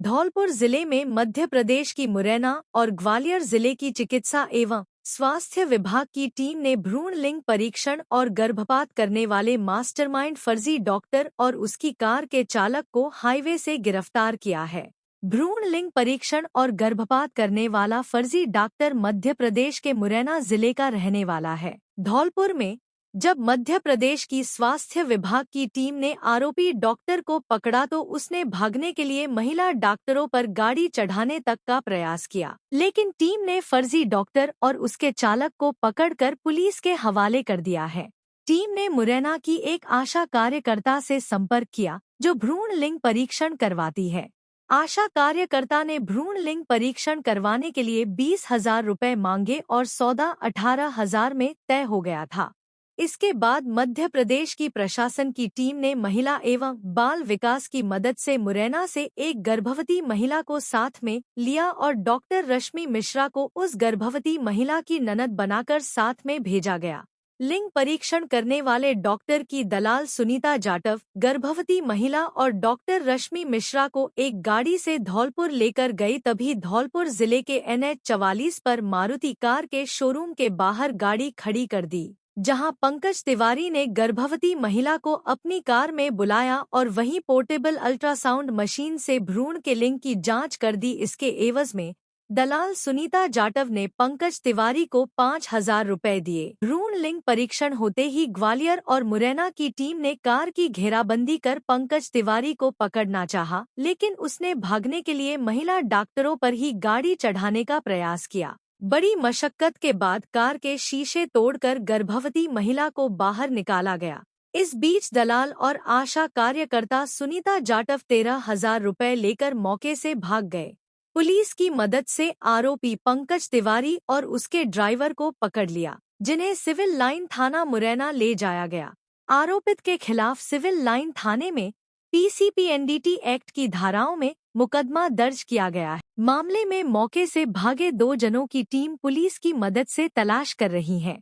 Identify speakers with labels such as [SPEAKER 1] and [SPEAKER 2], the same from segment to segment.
[SPEAKER 1] धौलपुर जिले में मध्य प्रदेश की मुरैना और ग्वालियर जिले की चिकित्सा एवं स्वास्थ्य विभाग की टीम ने भ्रूण लिंग परीक्षण और गर्भपात करने वाले मास्टरमाइंड फर्जी डॉक्टर और उसकी कार के चालक को हाईवे से गिरफ्तार किया है। भ्रूण लिंग परीक्षण और गर्भपात करने वाला फर्जी डॉक्टर मध्य प्रदेश के मुरैना जिले का रहने वाला है। धौलपुर में जब मध्य प्रदेश की स्वास्थ्य विभाग की टीम ने आरोपी डॉक्टर को पकड़ा तो उसने भागने के लिए महिला डॉक्टरों पर गाड़ी चढ़ाने तक का प्रयास किया, लेकिन टीम ने फर्जी डॉक्टर और उसके चालक को पकड़कर पुलिस के हवाले कर दिया है। टीम ने मुरैना की एक आशा कार्यकर्ता से संपर्क किया जो भ्रूण लिंग परीक्षण करवाती है। आशा कार्यकर्ता ने भ्रूण लिंग परीक्षण करवाने के लिए 20,000 रुपए मांगे और सौदा 18,000 में तय हो गया था। इसके बाद मध्य प्रदेश की प्रशासन की टीम ने महिला एवं बाल विकास की मदद से मुरैना से एक गर्भवती महिला को साथ में लिया और डॉक्टर रश्मि मिश्रा को उस गर्भवती महिला की ननद बनाकर साथ में भेजा गया। लिंग परीक्षण करने वाले डॉक्टर की दलाल सुनीता जाटव गर्भवती महिला और डॉक्टर रश्मि मिश्रा को एक गाड़ी से धौलपुर लेकर गई। तभी धौलपुर जिले के NH 44 पर मारुति कार के शोरूम के बाहर गाड़ी खड़ी कर दी, जहां पंकज तिवारी ने गर्भवती महिला को अपनी कार में बुलाया और वहीं पोर्टेबल अल्ट्रासाउंड मशीन से भ्रूण के लिंग की जांच कर दी। इसके एवज में दलाल सुनीता जाटव ने पंकज तिवारी को 5,000 रुपए दिए। भ्रूण लिंग परीक्षण होते ही ग्वालियर और मुरैना की टीम ने कार की घेराबंदी कर पंकज तिवारी को पकड़ना चाहा, लेकिन उसने भागने के लिए महिला डॉक्टरों पर ही गाड़ी चढ़ाने का प्रयास किया। बड़ी मशक्कत के बाद कार के शीशे तोड़कर गर्भवती महिला को बाहर निकाला गया। इस बीच दलाल और आशा कार्यकर्ता सुनीता जाटव 13,000 रुपए लेकर मौके से भाग गए। पुलिस की मदद से आरोपी पंकज तिवारी और उसके ड्राइवर को पकड़ लिया, जिन्हें सिविल लाइन थाना मुरैना ले जाया गया। आरोपित के खिलाफ सिविल लाइन थाने में PCPNDT एक्ट की धाराओं में मुकदमा दर्ज किया गया है। मामले में मौके से भागे 2 जनों की टीम पुलिस की मदद से तलाश कर रही है।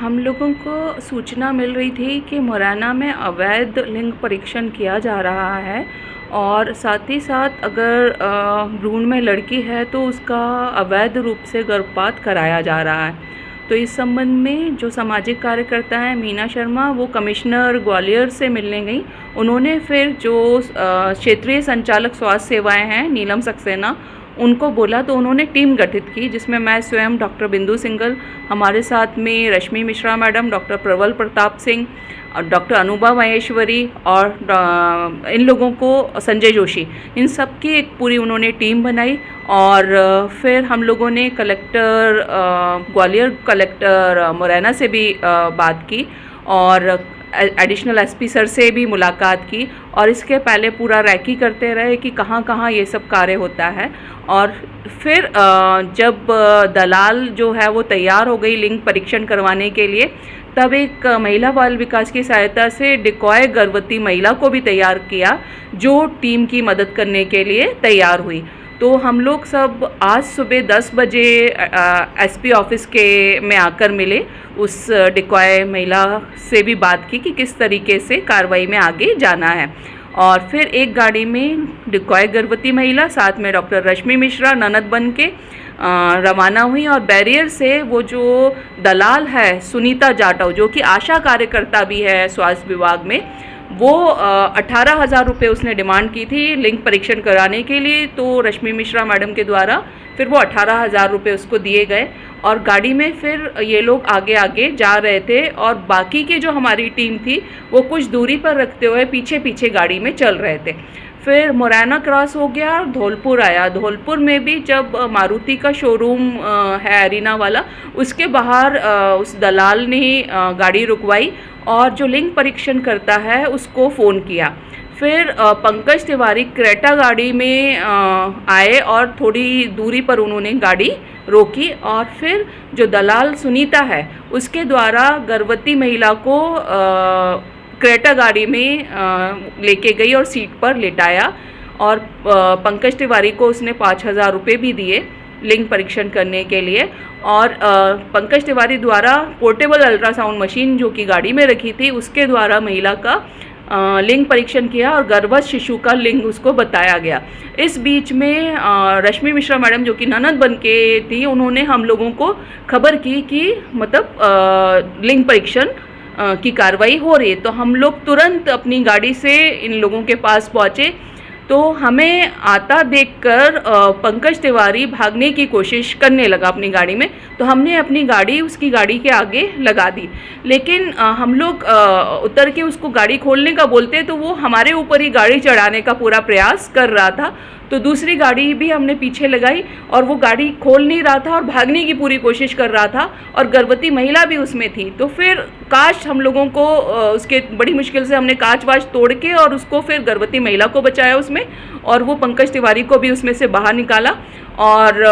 [SPEAKER 2] हम लोगों को सूचना मिल रही थी कि मुरैना में अवैध लिंग परीक्षण किया जा रहा है और साथ ही साथ अगर भ्रूण में लड़की है तो उसका अवैध रूप से गर्भपात कराया जा रहा है। तो इस संबंध में जो सामाजिक कार्यकर्ता हैं मीना शर्मा, वो कमिश्नर ग्वालियर से मिलने गई। उन्होंने फिर जो क्षेत्रीय संचालक स्वास्थ्य सेवाएं हैं नीलम सक्सेना, उनको बोला तो उन्होंने टीम गठित की, जिसमें मैं स्वयं डॉक्टर बिंदु सिंगल, हमारे साथ में रश्मि मिश्रा मैडम, डॉक्टर प्रबल प्रताप सिंह और डॉक्टर अनुभा महेश्वरी और इन लोगों को संजय जोशी, इन सब की एक पूरी उन्होंने टीम बनाई। और फिर हम लोगों ने कलेक्टर ग्वालियर, कलेक्टर मुरैना से भी बात की और एडिशनल SP सर से भी मुलाकात की और इसके पहले पूरा रैकी करते रहे कि कहाँ कहाँ ये सब कार्य होता है। और फिर जब दलाल जो है वो तैयार हो गई लिंग परीक्षण करवाने के लिए, तब एक महिला बाल विकास की सहायता से डिकॉय गर्भवती महिला को भी तैयार किया जो टीम की मदद करने के लिए तैयार हुई। तो हम लोग सब आज सुबह 10 बजे SP ऑफिस के में आकर मिले, उस डिकॉय महिला से भी बात की कि किस तरीके से कार्रवाई में आगे जाना है। और फिर एक गाड़ी में डिकॉय गर्भवती महिला साथ में डॉक्टर रश्मि मिश्रा ननद बन के रवाना हुई और बैरियर से वो जो दलाल है सुनीता जाटव, जो कि आशा कार्यकर्ता भी है स्वास्थ्य विभाग में, वो 18,000 रुपये उसने डिमांड की थी लिंग परीक्षण कराने के लिए। तो रश्मि मिश्रा मैडम के द्वारा फिर वो 18,000 रुपये उसको दिए गए और गाड़ी में फिर ये लोग आगे आगे जा रहे थे और बाकी की जो हमारी टीम थी वो कुछ दूरी पर रखते हुए पीछे पीछे गाड़ी में चल रहे थे। फिर मुरैना क्रॉस हो गया और धौलपुर आया। धौलपुर में भी जब मारुति का शोरूम है एरिना वाला, उसके बाहर उस दलाल ने गाड़ी रुकवाई और जो लिंग परीक्षण करता है उसको फ़ोन किया। फिर पंकज तिवारी क्रेटा गाड़ी में आए और थोड़ी दूरी पर उन्होंने गाड़ी रोकी और फिर जो दलाल सुनीता है उसके द्वारा गर्भवती महिला को क्रेटा गाड़ी में लेके गई और सीट पर लेटाया और पंकज तिवारी को उसने 5,000 रुपये भी दिए लिंग परीक्षण करने के लिए। और पंकज तिवारी द्वारा पोर्टेबल अल्ट्रासाउंड मशीन जो कि गाड़ी में रखी थी उसके द्वारा महिला का लिंग परीक्षण किया और गर्भवत शिशु का लिंग उसको बताया गया। इस बीच में रश्मि मिश्रा मैडम जो कि ननद बन के थी, उन्होंने हम लोगों को खबर की कि मतलब लिंग परीक्षण की कार्रवाई हो रही है। तो हम लोग तुरंत अपनी गाड़ी से इन लोगों के पास पहुँचे। तो हमें आता देखकर पंकज तिवारी भागने की कोशिश करने लगा अपनी गाड़ी में। तो हमने अपनी गाड़ी उसकी गाड़ी के आगे लगा दी, लेकिन हम लोग उतर के उसको गाड़ी खोलने का बोलते तो वो हमारे ऊपर ही गाड़ी चढ़ाने का पूरा प्रयास कर रहा था। तो दूसरी गाड़ी भी हमने पीछे लगाई और वो गाड़ी खोल नहीं रहा था और भागने की पूरी कोशिश कर रहा था, और गर्भवती महिला भी उसमें थी। तो फिर काश हम लोगों को उसके बड़ी मुश्किल से हमने कांच वाच तोड़ के और उसको फिर गर्भवती महिला को बचाया उसमें, और वो पंकज तिवारी को भी उसमें से बाहर निकाला। और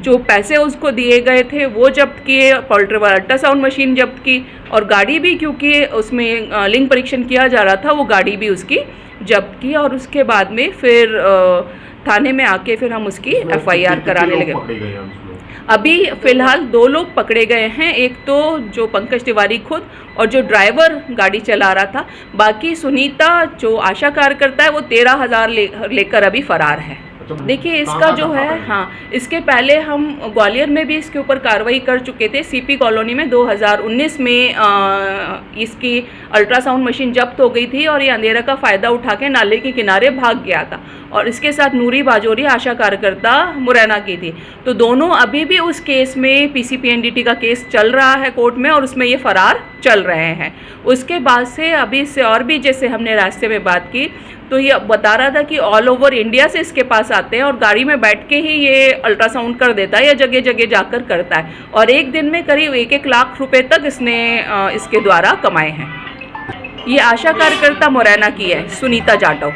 [SPEAKER 2] जो पैसे उसको दिए गए थे वो जब्त किए, पोल्ट्री अल्ट्रासाउंड मशीन जब्त की, और गाड़ी भी, क्योंकि उसमें लिंग परीक्षण किया जा रहा था, वो गाड़ी भी उसकी जब्त की। और उसके बाद में फिर थाने में आके फिर हम उसकी एफआईआर कराने लगे। अभी फिलहाल 2 लोग पकड़े गए हैं, एक तो जो पंकज तिवारी खुद और जो ड्राइवर गाड़ी चला रहा था। बाकी सुनीता जो आशा कार्यकर्ता है वो 13,000 लेकर अभी फरार है। देखिए इसका जो है, हाँ, इसके पहले हम ग्वालियर में भी इसके ऊपर कार्रवाई कर चुके थे। सीपी कॉलोनी में 2019 में इसकी अल्ट्रासाउंड मशीन जब्त हो गई थी और ये अंधेरा का फ़ायदा उठा के नाले के किनारे भाग गया था, और इसके साथ नूरी बाजोरी आशा कार्यकर्ता मुरैना की थी। तो दोनों अभी भी उस केस में पीसीपीएनडीटी का केस चल रहा है कोर्ट में, और उसमें ये फरार चल रहे हैं। उसके बाद से अभी इससे और भी, जैसे हमने रास्ते में बात की तो ये बता रहा था कि ऑल ओवर इंडिया से इसके पास आते हैं और गाड़ी में बैठ के ही ये अल्ट्रासाउंड कर देता है या जगह जगह जाकर करता है, और एक दिन में करीब 1-1 लाख रुपए तक इसने इसके द्वारा कमाए हैं। ये आशा कार्यकर्ता मुरैना की है, सुनीता जाटव।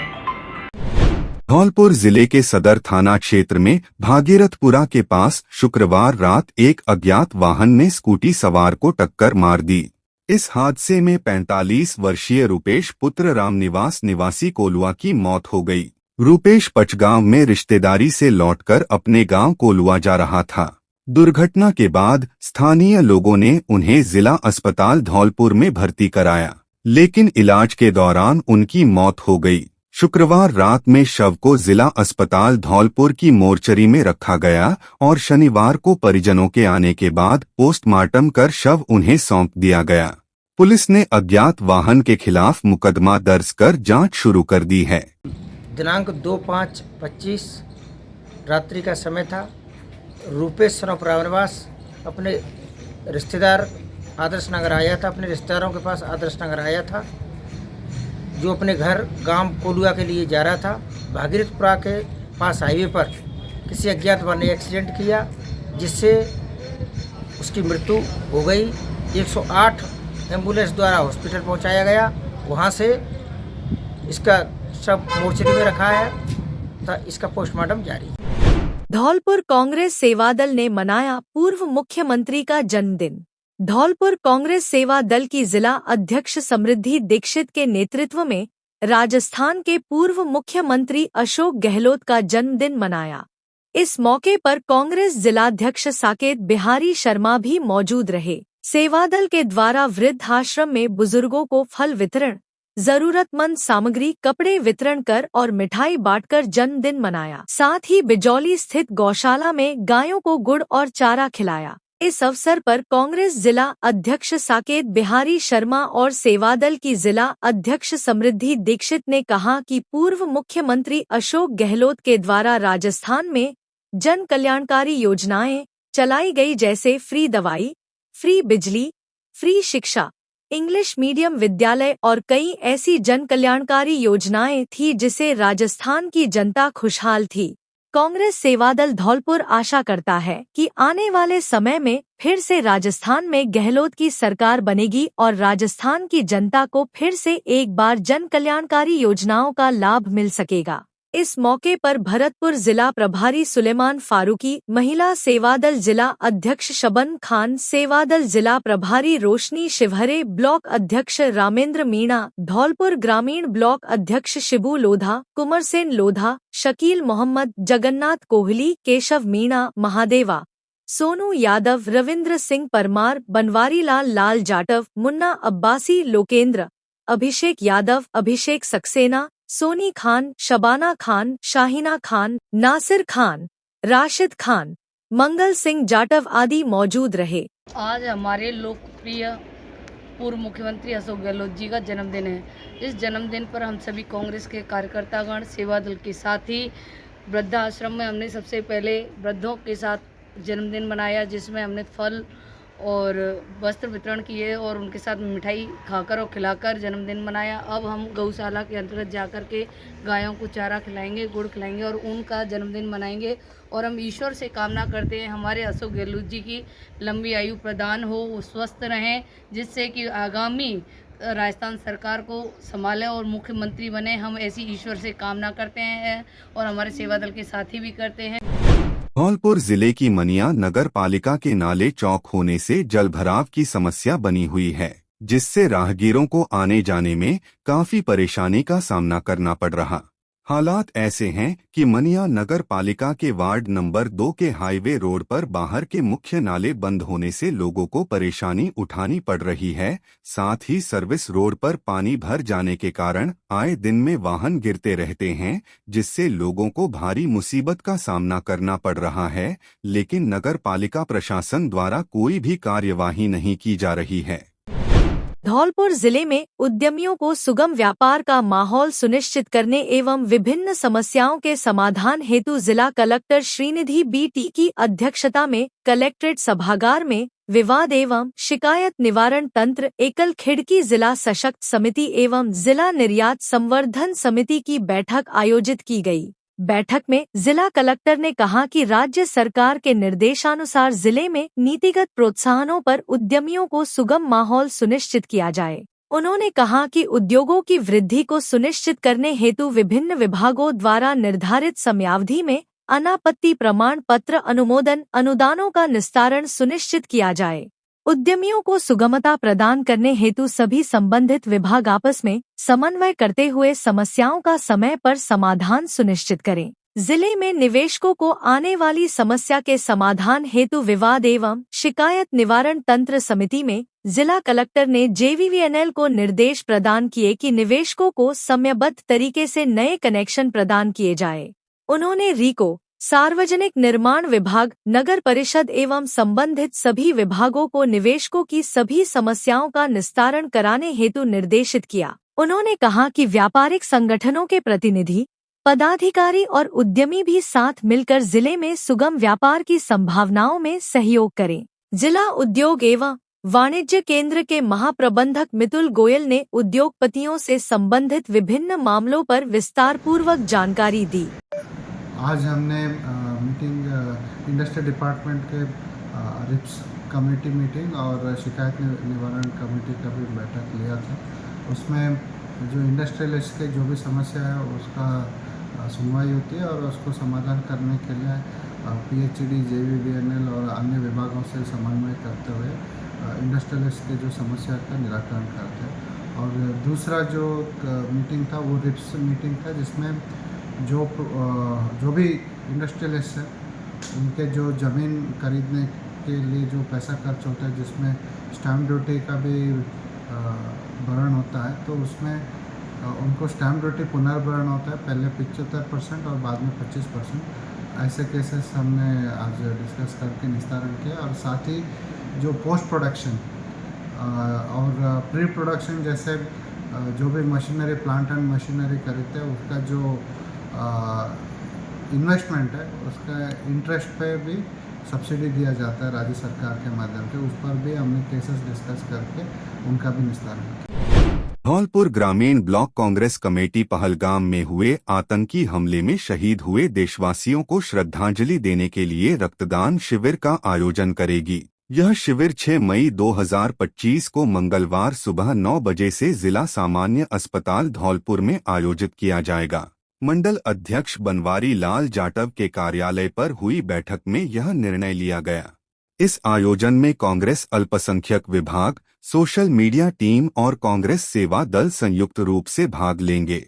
[SPEAKER 3] धौलपुर जिले के सदर थाना क्षेत्र में भागीरथपुरा के पास शुक्रवार रात एक अज्ञात वाहन ने स्कूटी सवार को टक्कर मार दी। इस हादसे में 45 वर्षीय रूपेश पुत्र रामनिवास निवासी कोलुआ की मौत हो गई। रूपेश पचगांव में रिश्तेदारी से लौटकर अपने गांव कोलुआ जा रहा था। दुर्घटना के बाद स्थानीय लोगों ने उन्हें जिला अस्पताल धौलपुर में भर्ती कराया, लेकिन इलाज के दौरान उनकी मौत हो गई। शुक्रवार रात में शव को जिला अस्पताल धौलपुर की मोर्चरी में रखा गया और शनिवार को परिजनों के आने के बाद पोस्टमार्टम कर शव उन्हें सौंप दिया गया। पुलिस ने अज्ञात वाहन के खिलाफ मुकदमा दर्ज कर जांच शुरू कर दी है।
[SPEAKER 4] दिनांक 2/5/25 रात्रि का समय था। रूपेश रामनिवास अपने रिश्तेदार आदर्श नगर आया था, अपने रिश्तेदारों के पास आदर्श नगर आया था, जो अपने घर गांव कोलुआ के लिए जा रहा था। भागीरथपुरा के पास हाईवे पर किसी अज्ञात वाहन ने एक्सीडेंट किया, जिससे उसकी मृत्यु हो गई। 108 एम्बुलेंस द्वारा हॉस्पिटल पहुंचाया गया। वहां से इसका शव मोर्चरी में रखा है तथा इसका पोस्टमार्टम जारी है।
[SPEAKER 1] धौलपुर कांग्रेस सेवा दल ने मनाया पूर्व मुख्यमंत्री का जन्मदिन। धौलपुर कांग्रेस सेवा दल की जिला अध्यक्ष समृद्धि दीक्षित के नेतृत्व में राजस्थान के पूर्व मुख्यमंत्री अशोक गहलोत का जन्मदिन मनाया। इस मौके पर कांग्रेस जिलाध्यक्ष साकेत बिहारी शर्मा भी मौजूद रहे। सेवा दल के द्वारा वृद्धाश्रम में बुजुर्गों को फल वितरण, जरूरतमंद सामग्री, कपड़े वितरण कर और मिठाई बांटकर जन्मदिन मनाया। साथ ही बिजौली स्थित गौशाला में गायों को गुड़ और चारा खिलाया। इस अवसर पर कांग्रेस जिला अध्यक्ष साकेत बिहारी शर्मा और सेवादल की जिला अध्यक्ष समृद्धि दीक्षित ने कहा कि पूर्व मुख्यमंत्री अशोक गहलोत के द्वारा राजस्थान में जन कल्याणकारी योजनाएं चलाई गई, जैसे फ्री दवाई, फ्री बिजली, फ्री शिक्षा, इंग्लिश मीडियम विद्यालय और कई ऐसी जन कल्याणकारी योजनाएं थी जिसे राजस्थान की जनता खुशहाल थी। कांग्रेस सेवादल धौलपुर आशा करता है कि आने वाले समय में फिर से राजस्थान में गहलोत की सरकार बनेगी और राजस्थान की जनता को फिर से एक बार जन कल्याणकारी योजनाओं का लाभ मिल सकेगा। इस मौके पर भरतपुर जिला प्रभारी सुलेमान फारूकी, महिला सेवादल जिला अध्यक्ष शबन खान, सेवादल जिला प्रभारी रोशनी शिवहरे, ब्लॉक अध्यक्ष रामेंद्र मीणा, धौलपुर ग्रामीण ब्लॉक अध्यक्ष शिबू लोधा, कुंवरसेन लोधा, शकील मोहम्मद, जगन्नाथ कोहली, केशव मीणा, महादेवा, सोनू यादव, रविंद्र सिंह परमार, बनवारी लाल जाटव, मुन्ना अब्बासी, लोकेंद्र अभिषेक यादव, अभिषेक सक्सेना, सोनी खान, शबाना खान, शाहीना खान, नासिर खान, राशिद खान, मंगल सिंह जाटव आदि मौजूद रहे।
[SPEAKER 5] आज हमारे लोकप्रिय पूर्व मुख्यमंत्री अशोक गहलोत जी का जन्मदिन है। इस जन्मदिन पर हम सभी कांग्रेस के कार्यकर्तागण, सेवा दल के साथ ही वृद्धाश्रम में हमने सबसे पहले वृद्धों के साथ जन्मदिन मनाया, जिसमें हमने फल और वस्त्र वितरण किए और उनके साथ मिठाई खाकर और खिलाकर जन्मदिन मनाया। अब हम गौशाला के अंतर्गत जाकर के गायों को चारा खिलाएंगे, गुड़ खिलाएंगे और उनका जन्मदिन मनाएंगे। और हम ईश्वर से कामना करते हैं हमारे अशोक गहलोत जी की लंबी आयु प्रदान हो, वो स्वस्थ रहें, जिससे कि आगामी राजस्थान सरकार को संभालें और मुख्यमंत्री बने। हम ऐसी ईश्वर से कामना करते हैं और हमारे सेवा दल के साथी भी करते हैं।
[SPEAKER 3] धौलपुर जिले की मनिया नगर पालिका के नाले चौक होने से जलभराव की समस्या बनी हुई है, जिससे राहगीरों को आने जाने में काफी परेशानी का सामना करना पड़ रहा। हालात ऐसे हैं कि मनिया नगर पालिका के वार्ड नंबर 2 के हाईवे रोड पर बाहर के मुख्य नाले बंद होने से लोगों को परेशानी उठानी पड़ रही है। साथ ही सर्विस रोड पर पानी भर जाने के कारण आए दिन में वाहन गिरते रहते हैं, जिससे लोगों को भारी मुसीबत का सामना करना पड़ रहा है। लेकिन नगर पालिका प्रशासन द्वारा कोई भी कार्यवाही नहीं की जा रही है।
[SPEAKER 1] धौलपुर जिले में उद्यमियों को सुगम व्यापार का माहौल सुनिश्चित करने एवं विभिन्न समस्याओं के समाधान हेतु जिला कलेक्टर श्रीनिधि BT की अध्यक्षता में कलेक्ट्रेट सभागार में विवाद एवं शिकायत निवारण तंत्र एकल खिड़की जिला सशक्त समिति एवं जिला निर्यात संवर्धन समिति की बैठक आयोजित की गई। बैठक में जिला कलेक्टर ने कहा कि राज्य सरकार के निर्देशानुसार जिले में नीतिगत प्रोत्साहनों पर उद्यमियों को सुगम माहौल सुनिश्चित किया जाए। उन्होंने कहा कि उद्योगों की वृद्धि को सुनिश्चित करने हेतु विभिन्न विभागों द्वारा निर्धारित समयावधि में अनापत्ति प्रमाण पत्र अनुमोदन अनुदानों का निस्तारण सुनिश्चित किया जाए। उद्यमियों को सुगमता प्रदान करने हेतु सभी संबंधित विभाग आपस में समन्वय करते हुए समस्याओं का समय पर समाधान सुनिश्चित करें। जिले में निवेशकों को आने वाली समस्या के समाधान हेतु विवाद एवं शिकायत निवारण तंत्र समिति में जिला कलेक्टर ने JVVNL को निर्देश प्रदान किए कि निवेशकों को समयबद्ध तरीके से नए कनेक्शन प्रदान किए जाए। उन्होंने RICO, सार्वजनिक निर्माण विभाग, नगर परिषद एवं संबंधित सभी विभागों को निवेशकों की सभी समस्याओं का निस्तारण कराने हेतु निर्देशित किया। उन्होंने कहा कि व्यापारिक संगठनों के प्रतिनिधि, पदाधिकारी और उद्यमी भी साथ मिलकर जिले में सुगम व्यापार की संभावनाओं में सहयोग करें। जिला उद्योग एवं वाणिज्य केंद्र के महाप्रबंधक मितुल गोयल ने उद्योगपतियों से संबंधित विभिन्न मामलों पर विस्तारपूर्वक जानकारी दी।
[SPEAKER 6] आज हमने मीटिंग इंडस्ट्रियल डिपार्टमेंट के रिप्स कमेटी मीटिंग और शिकायत निवारण कमेटी का भी बैठक लिया था। उसमें जो इंडस्ट्रियलिस्ट के जो भी समस्या है उसका सुनवाई होती है और उसको समाधान करने के लिए PHED, JVVNL और अन्य विभागों से समन्वय करते हुए इंडस्ट्रियलिस्ट के जो समस्या का निराकरण करते हैं। और दूसरा जो मीटिंग था वो रिप्स मीटिंग था, जिसमें जो भी इंडस्ट्रियलिस्ट हैं उनके जो ज़मीन खरीदने के लिए जो पैसा खर्च होता है, जिसमें स्टैम्प ड्यूटी का भी भरण होता है, तो उसमें उनको स्टैम्प ड्यूटी पुनर्भरण होता है, पहले 75% और बाद में 25%। ऐसे केसेस हमने आज डिस्कस करके निस्तारण किया। और साथ ही जो पोस्ट प्रोडक्शन और प्री प्रोडक्शन जैसे जो भी मशीनरी, प्लांट एंड मशीनरी खरीदते हैं, उसका जो इन्वेस्टमेंट है उसका इंटरेस्ट पे भी सब्सिडी दिया जाता है राज्य सरकार के माध्यम से। उस पर भी हमने केसेस डिस्कस करके उनका भी निस्तारण किया।
[SPEAKER 3] धौलपुर ग्रामीण ब्लॉक कांग्रेस कमेटी पहलगाम में हुए आतंकी हमले में शहीद हुए देशवासियों को श्रद्धांजलि देने के लिए रक्तदान शिविर का आयोजन करेगी। यह शिविर 6 मई 2025 को मंगलवार सुबह 9 बजे से जिला सामान्य अस्पताल धौलपुर में आयोजित किया जाएगा। मंडल अध्यक्ष बनवारी लाल जाटव के कार्यालय पर हुई बैठक में यह निर्णय लिया गया। इस आयोजन में कांग्रेस अल्पसंख्यक विभाग, सोशल मीडिया टीम और कांग्रेस सेवा दल संयुक्त रूप से भाग लेंगे।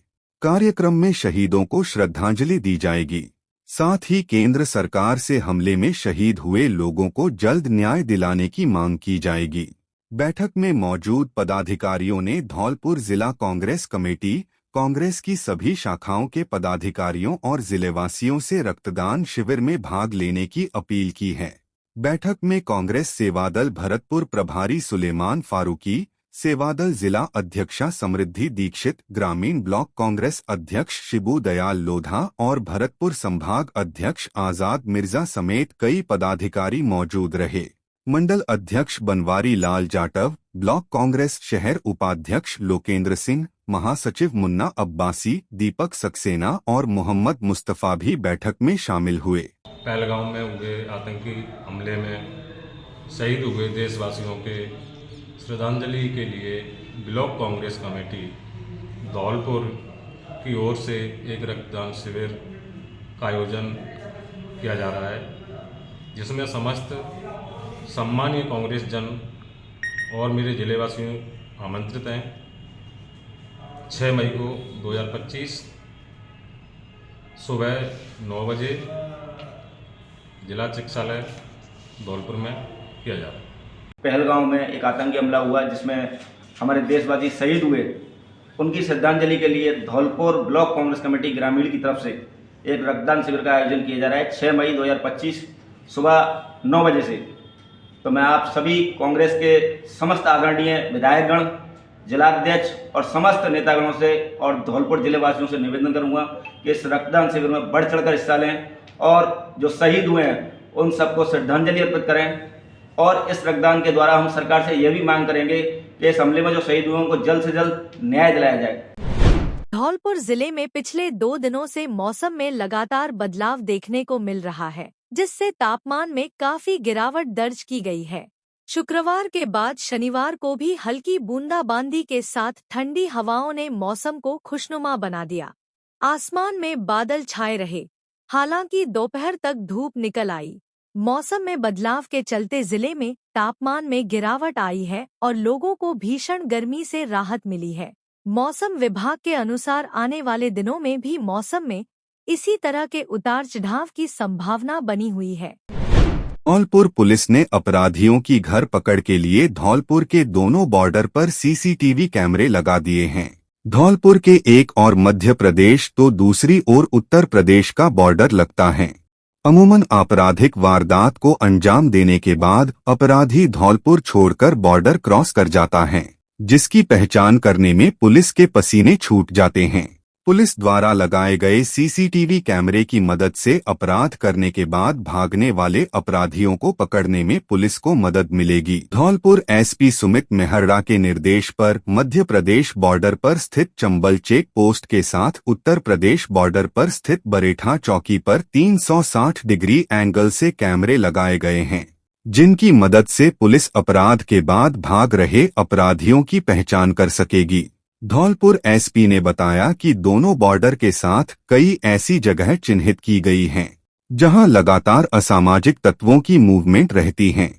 [SPEAKER 3] कार्यक्रम में शहीदों को श्रद्धांजलि दी जाएगी। साथ ही केंद्र सरकार से हमले में शहीद हुए लोगों को जल्द न्याय दिलाने की मांग की जाएगी। बैठक में मौजूद पदाधिकारियों ने धौलपुर जिला कांग्रेस कमेटी, कांग्रेस की सभी शाखाओं के पदाधिकारियों और जिलेवासियों से रक्तदान शिविर में भाग लेने की अपील की है। बैठक में कांग्रेस सेवादल भरतपुर प्रभारी सुलेमान फारूकी, सेवादल जिला अध्यक्षा समृद्धि दीक्षित, ग्रामीण ब्लॉक कांग्रेस अध्यक्ष शिबू दयाल लोधा और भरतपुर संभाग अध्यक्ष आजाद मिर्जा समेत कई पदाधिकारी मौजूद रहे। मंडल अध्यक्ष बनवारी लाल जाटव, ब्लॉक कांग्रेस शहर उपाध्यक्ष लोकेंद्र सिंह, महासचिव मुन्ना अब्बासी, दीपक सक्सेना और मोहम्मद मुस्तफा भी बैठक में शामिल हुए।
[SPEAKER 7] पहलगाम में हुए आतंकी हमले में शहीद हुए देशवासियों के श्रद्धांजलि के लिए ब्लॉक कांग्रेस कमेटी धौलपुर की ओर से एक रक्तदान शिविर का आयोजन किया जा रहा है, जिसमें समस्त सम्मानीय कांग्रेस जन और मेरे जिलेवासियों आमंत्रित हैं। 6 मई को 2025 सुबह 9 बजे जिला चिकित्सालय धौलपुर में किया जा रहा है।
[SPEAKER 8] पहलगाम में एक आतंकी हमला हुआ जिसमें हमारे देशवासी शहीद हुए, उनकी श्रद्धांजलि के लिए धौलपुर ब्लॉक कांग्रेस कमेटी ग्रामीण की तरफ से एक रक्तदान शिविर का आयोजन किया जा रहा है 6 मई 2025 सुबह 9 बजे से। तो मैं आप सभी कांग्रेस के समस्त आदरणीय विधायकगण, जिलाध्यक्ष और समस्त नेतागणों से और धौलपुर जिलेवासियों से निवेदन करूंगा कि इस रक्तदान शिविर में बढ़ चढ़कर हिस्सा लें और जो शहीद हुए हैं उन सबको श्रद्धांजलि अर्पित करें। और इस रक्तदान के द्वारा हम सरकार से यह भी मांग करेंगे कि इस हमले में जो शहीद हुए हैं उनको जल्द से जल्द न्याय दिलाया जाए।
[SPEAKER 1] धौलपुर जिले में पिछले 2 दिनों से मौसम में लगातार बदलाव देखने को मिल रहा है, जिससे तापमान में काफी गिरावट दर्ज की गई है। शुक्रवार के बाद शनिवार को भी हल्की बूंदाबांदी के साथ ठंडी हवाओं ने मौसम को खुशनुमा बना दिया। आसमान में बादल छाए रहे, हालांकि दोपहर तक धूप निकल आई। मौसम में बदलाव के चलते जिले में तापमान में गिरावट आई है और लोगों को भीषण गर्मी से राहत मिली है। मौसम विभाग के अनुसार आने वाले दिनों में भी मौसम में इसी तरह के उतार चढ़ाव की संभावना बनी हुई है।
[SPEAKER 3] धौलपुर पुलिस ने अपराधियों की घर पकड़ के लिए धौलपुर के दोनों बॉर्डर पर सीसीटीवी कैमरे लगा दिए हैं। धौलपुर के एक और मध्य प्रदेश तो दूसरी ओर उत्तर प्रदेश का बॉर्डर लगता है। अमूमन आपराधिक वारदात को अंजाम देने के बाद अपराधी धौलपुर छोड़कर बॉर्डर क्रॉस कर जाता है, जिसकी पहचान करने में पुलिस के पसीने छूट जाते हैं। पुलिस द्वारा लगाए गए सीसीटीवी कैमरे की मदद से अपराध करने के बाद भागने वाले अपराधियों को पकड़ने में पुलिस को मदद मिलेगी। धौलपुर एसपी सुमित मेहरड़ा के निर्देश पर मध्य प्रदेश बॉर्डर पर स्थित चंबल चेक पोस्ट के साथ उत्तर प्रदेश बॉर्डर पर स्थित बरेठा चौकी पर 360 डिग्री एंगल से कैमरे लगाए गए हैं, जिनकी मदद से पुलिस अपराध के बाद भाग रहे अपराधियों की पहचान कर सकेगी। धौलपुर एसपी ने बताया कि दोनों बॉर्डर के साथ कई ऐसी जगह चिन्हित की गई हैं, जहां लगातार असामाजिक तत्वों की मूवमेंट रहती हैं।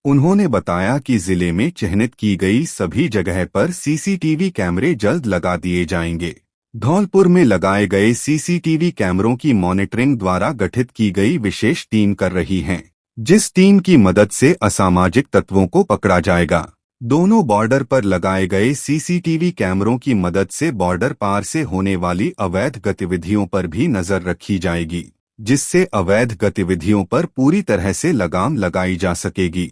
[SPEAKER 3] उन्होंने बताया कि जिले में चिन्हित की गई सभी जगह पर सीसीटीवी कैमरे जल्द लगा दिए जाएंगे। धौलपुर में लगाए गए सीसीटीवी कैमरों की मॉनिटरिंग द्वारा गठित की गई विशेष टीम कर रही है, जिस टीम की मदद से असामाजिक तत्वों को पकड़ा जाएगा। दोनों बॉर्डर पर लगाए गए सीसीटीवी कैमरों की मदद से बॉर्डर पार से होने वाली अवैध गतिविधियों पर भी नजर रखी जाएगी, जिससे अवैध गतिविधियों पर पूरी तरह से लगाम लगाई जा सकेगी।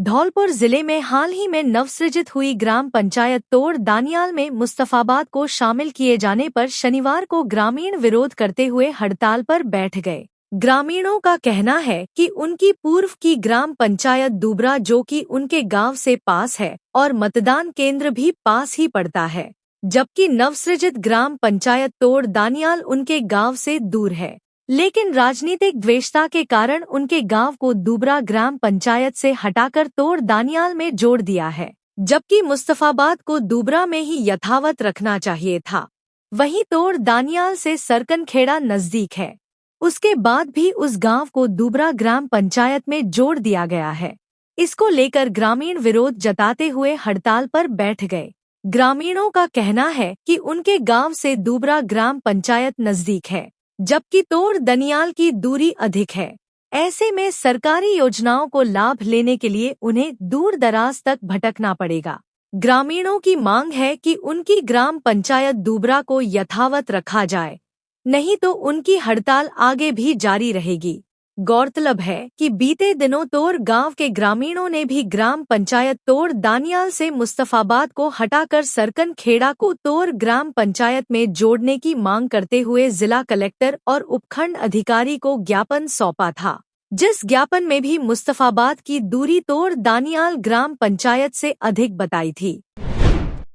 [SPEAKER 1] धौलपुर जिले में हाल ही में नवसृजित हुई ग्राम पंचायत तोड़ दानियाल में मुस्तफाबाद को शामिल किए जाने पर शनिवार को ग्रामीण विरोध करते हुए हड़ताल पर बैठ गए। ग्रामीणों का कहना है कि उनकी पूर्व की ग्राम पंचायत दूबरा, जो कि उनके गांव से पास है और मतदान केंद्र भी पास ही पड़ता है, जबकि नवसृजित ग्राम पंचायत तोड़ दानियाल उनके गांव से दूर है। लेकिन राजनीतिक द्वेषता के कारण उनके गांव को दूबरा ग्राम पंचायत से हटाकर तोड़ दानियाल में जोड़ दिया है, जबकि मुस्तफाबाद को दूबरा में ही यथावत रखना चाहिए था। वहीं तोड़ दानियाल से सरकनखेड़ा नजदीक है, उसके बाद भी उस गांव को दूबरा ग्राम पंचायत में जोड़ दिया गया है। इसको लेकर ग्रामीण विरोध जताते हुए हड़ताल पर बैठ गए। ग्रामीणों का कहना है कि उनके गांव से दूबरा ग्राम पंचायत नजदीक है, जबकि तोड़ दानियाल की दूरी अधिक है। ऐसे में सरकारी योजनाओं को लाभ लेने के लिए उन्हें दूर दराज तक भटकना पड़ेगा। ग्रामीणों की मांग है कि उनकी ग्राम पंचायत दूबरा को यथावत रखा जाए, नहीं तो उनकी हड़ताल आगे भी जारी रहेगी। गौरतलब है कि बीते दिनों तोर गांव के ग्रामीणों ने भी ग्राम पंचायत तोर दानियाल से मुस्तफाबाद को हटाकर सरकन खेड़ा को तोर ग्राम पंचायत में जोड़ने की मांग करते हुए जिला कलेक्टर और उपखंड अधिकारी को ज्ञापन सौंपा था, जिस ज्ञापन में भी मुस्तफाबाद की दूरी तोर दानियाल ग्राम पंचायत से अधिक बताई थी।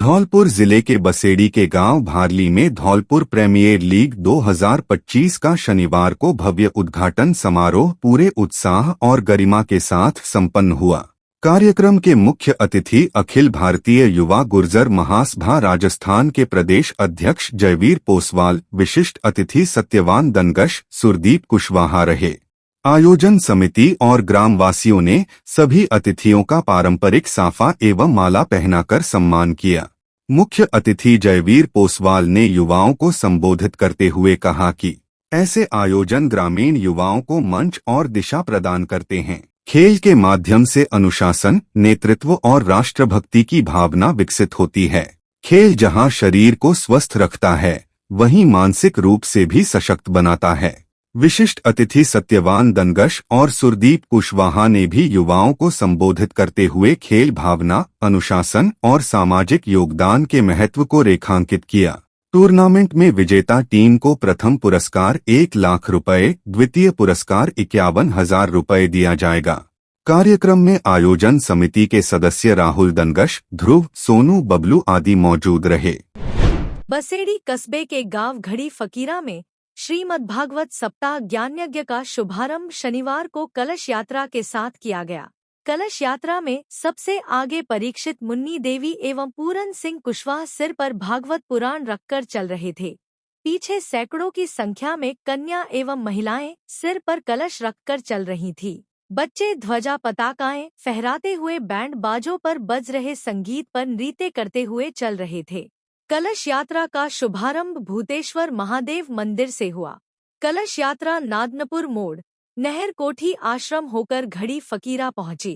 [SPEAKER 3] धौलपुर जिले के बसेड़ी के गांव भारली में धौलपुर प्रीमियर लीग 2025 का शनिवार को भव्य उद्घाटन समारोह पूरे उत्साह और गरिमा के साथ संपन्न हुआ। कार्यक्रम के मुख्य अतिथि अखिल भारतीय युवा गुर्जर महासभा राजस्थान के प्रदेश अध्यक्ष जयवीर पोसवाल, विशिष्ट अतिथि सत्यवान दनगश, सुरदीप कुशवाहा रहे। आयोजन समिति और ग्रामवासियों ने सभी अतिथियों का पारंपरिक साफा एवं माला पहनाकर सम्मान किया। मुख्य अतिथि जयवीर पोसवाल ने युवाओं को संबोधित करते हुए कहा कि ऐसे आयोजन ग्रामीण युवाओं को मंच और दिशा प्रदान करते हैं। खेल के माध्यम से अनुशासन, नेतृत्व और राष्ट्रभक्ति की भावना विकसित होती है। खेल जहां शरीर को स्वस्थ रखता है, वहीं मानसिक रूप से भी सशक्त बनाता है। विशिष्ट अतिथि सत्यवान दनगश और सुरदीप कुशवाहा ने भी युवाओं को संबोधित करते हुए खेल भावना, अनुशासन और सामाजिक योगदान के महत्व को रेखांकित किया। टूर्नामेंट में विजेता टीम को प्रथम पुरस्कार 1 लाख रुपए, द्वितीय पुरस्कार 51,000 रुपए दिया जाएगा। कार्यक्रम में आयोजन समिति के सदस्य राहुल दनगश, ध्रुव, सोनू, बबलू आदि मौजूद रहे।
[SPEAKER 1] बसेड़ी कस्बे के गांव घड़ी फकीरा में श्रीमद्भागवत सप्ताह ज्ञानयज्ञ का शुभारंभ शनिवार को कलश यात्रा के साथ किया गया। कलश यात्रा में सबसे आगे परीक्षित मुन्नी देवी एवं पूरन सिंह कुशवाहा सिर पर भागवत पुराण रखकर चल रहे थे। पीछे सैकड़ों की संख्या में कन्या एवं महिलाएं सिर पर कलश रखकर चल रही थी। बच्चे ध्वजा पताकाएं फहराते हुए बैंड बाजों पर बज रहे संगीत पर नृत्य करते हुए चल रहे थे। कलश यात्रा का शुभारंभ भूतेश्वर महादेव मंदिर से हुआ। कलश यात्रा नादनपुर मोड़, नहर कोठी आश्रम होकर घड़ी फकीरा पहुंची।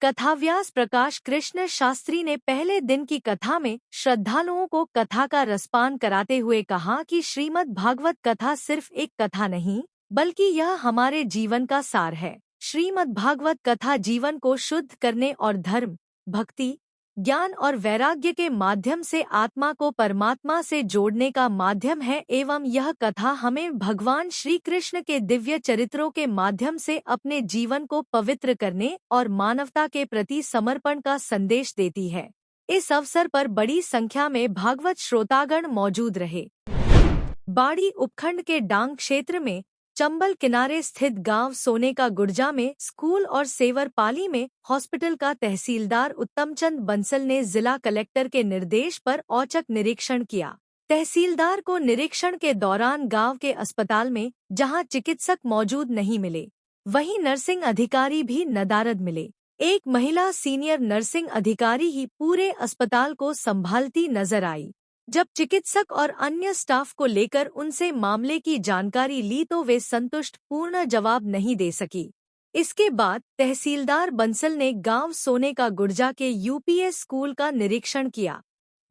[SPEAKER 1] कथाव्यास प्रकाश कृष्ण शास्त्री ने पहले दिन की कथा में श्रद्धालुओं को कथा का रसपान कराते हुए कहा कि श्रीमद् भागवत कथा सिर्फ एक कथा नहीं, बल्कि यह हमारे जीवन का सार है। श्रीमद् भागवत कथा जीवन को शुद्ध करने और धर्म, भक्ति, ज्ञान और वैराग्य के माध्यम से आत्मा को परमात्मा से जोड़ने का माध्यम है एवं यह कथा हमें भगवान श्री कृष्ण के दिव्य चरित्रों के माध्यम से अपने जीवन को पवित्र करने और मानवता के प्रति समर्पण का संदेश देती है। इस अवसर पर बड़ी संख्या में भागवत श्रोतागण मौजूद रहे। बाड़ी उपखंड के डांग क्षेत्र में चंबल किनारे स्थित गांव सोने का गुर्जा में स्कूल और सेवर पाली में हॉस्पिटल का तहसीलदार उत्तमचंद बंसल ने जिला कलेक्टर के निर्देश पर औचक निरीक्षण किया। तहसीलदार को निरीक्षण के दौरान गांव के अस्पताल में जहां चिकित्सक मौजूद नहीं मिले, वहीं नर्सिंग अधिकारी भी नदारद मिले। एक महिला सीनियर नर्सिंग अधिकारी ही पूरे अस्पताल को संभालती नजर आई। जब चिकित्सक और अन्य स्टाफ को लेकर उनसे मामले की जानकारी ली तो वे संतुष्ट पूर्ण जवाब नहीं दे सकी। इसके बाद तहसीलदार बंसल ने गांव सोने का गुर्जा के यूपीएस स्कूल का निरीक्षण किया,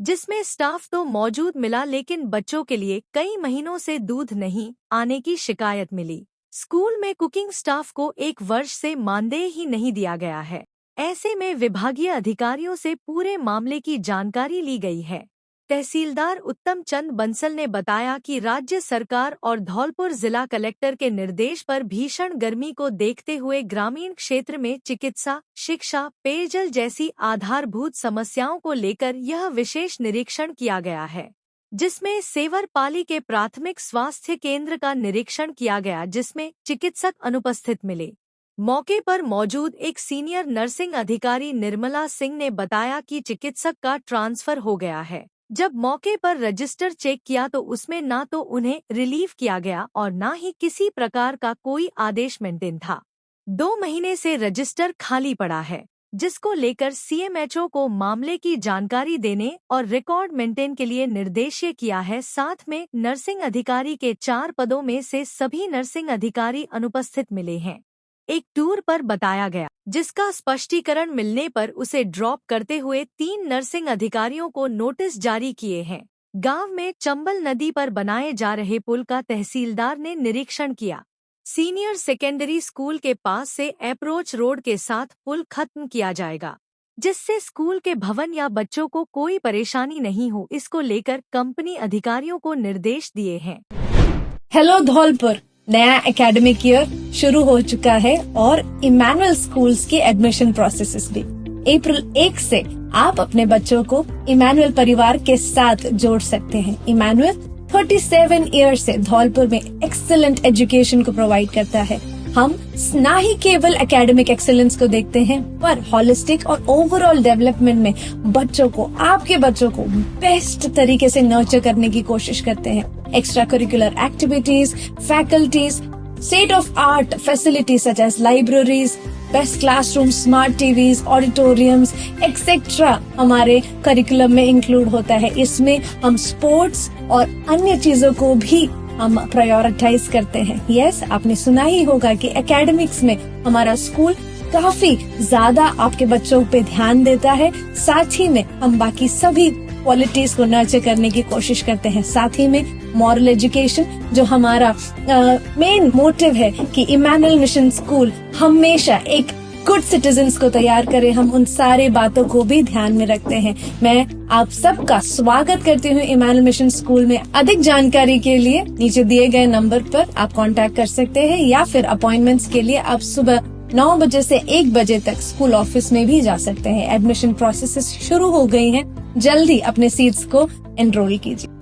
[SPEAKER 1] जिसमें स्टाफ तो मौजूद मिला लेकिन बच्चों के लिए कई महीनों से दूध नहीं आने की शिकायत मिली। स्कूल में कुकिंग स्टाफ को 1 वर्ष से मानदेय ही नहीं दिया गया है। ऐसे में विभागीय अधिकारियों से पूरे मामले की जानकारी ली गई है। तहसीलदार उत्तम चंद बंसल ने बताया कि राज्य सरकार और धौलपुर जिला कलेक्टर के निर्देश पर भीषण गर्मी को देखते हुए ग्रामीण क्षेत्र में चिकित्सा, शिक्षा, पेयजल जैसी आधारभूत समस्याओं को लेकर यह विशेष निरीक्षण किया गया है, जिसमें सेवर पाली के प्राथमिक स्वास्थ्य केंद्र का निरीक्षण किया गया, जिसमें चिकित्सक अनुपस्थित मिले। मौके पर मौजूद एक सीनियर नर्सिंग अधिकारी निर्मला सिंह ने बताया कि चिकित्सक का ट्रांसफर हो गया है। जब मौके पर रजिस्टर चेक किया तो उसमें ना तो उन्हें रिलीव किया गया और ना ही किसी प्रकार का कोई आदेश मेंटेन था। 2 महीने से रजिस्टर खाली पड़ा है, जिसको लेकर सीएमएचओ को मामले की जानकारी देने और रिकॉर्ड मेंटेन के लिए निर्देश किया है। साथ में नर्सिंग अधिकारी के 4 पदों में से सभी नर्सिंग अधिकारी अनुपस्थित मिले हैं। एक टूर पर बताया गया, जिसका स्पष्टीकरण मिलने पर उसे ड्रॉप करते हुए 3 नर्सिंग अधिकारियों को नोटिस जारी किए हैं। गांव में चंबल नदी पर बनाए जा रहे पुल का तहसीलदार ने निरीक्षण किया। सीनियर सेकेंडरी स्कूल के पास से अप्रोच रोड के साथ पुल खत्म किया जाएगा, जिससे स्कूल के भवन या बच्चों को कोई परेशानी नहीं हो। इसको लेकर कंपनी अधिकारियों को निर्देश दिए हैं।
[SPEAKER 9] हेलो धौलपुर, नया एकेडमिक ईयर शुरू हो चुका है और इमैनुअल स्कूल्स के एडमिशन प्रोसेसेस भी। अप्रैल 1 से आप अपने बच्चों को इमैनुअल परिवार के साथ जोड़ सकते हैं। इमैनुअल 37 ईयर से धौलपुर में एक्सीलेंट एजुकेशन को प्रोवाइड करता है। हम न ही केवल एकेडमिक एक्सेलेंस को देखते हैं, पर हॉलिस्टिक और ओवरऑल डेवलपमेंट में बच्चों को, आपके बच्चों को बेस्ट तरीके से नर्चर करने की कोशिश करते हैं। Extra curricular activities, faculties, state of art facilities such as libraries, best classroom, smart TVs, auditoriums etcetera हमारे करिकुलम में इंक्लूड होता है। इसमें हम स्पोर्ट्स और अन्य चीजों को भी हम प्रायोरिटाइज करते हैं। यस, आपने सुना ही होगा कि एकेडमिक्स में हमारा स्कूल काफी ज्यादा आपके बच्चों पे ध्यान देता है। साथ ही में हम बाकी सभी क्वालिटीज को नर्चर करने की कोशिश करते हैं। साथ ही में मॉरल एजुकेशन, जो हमारा मेन मोटिव है कि इमैनुअल मिशन स्कूल हमेशा एक गुड सिटीजन्स को तैयार करे, हम उन सारे बातों को भी ध्यान में रखते हैं। मैं आप सबका स्वागत करती हूँ इमैनुअल मिशन स्कूल में। अधिक जानकारी के लिए नीचे दिए गए नंबर पर आप कांटेक्ट कर सकते हैं, या फिर अपॉइंटमेंट्स के लिए आप सुबह 9 बजे से 1 बजे तक स्कूल ऑफिस में भी जा सकते हैं। एडमिशन प्रोसेस शुरू हो गई हैं, जल्दी अपने सीट्स को एनरोल कीजिए।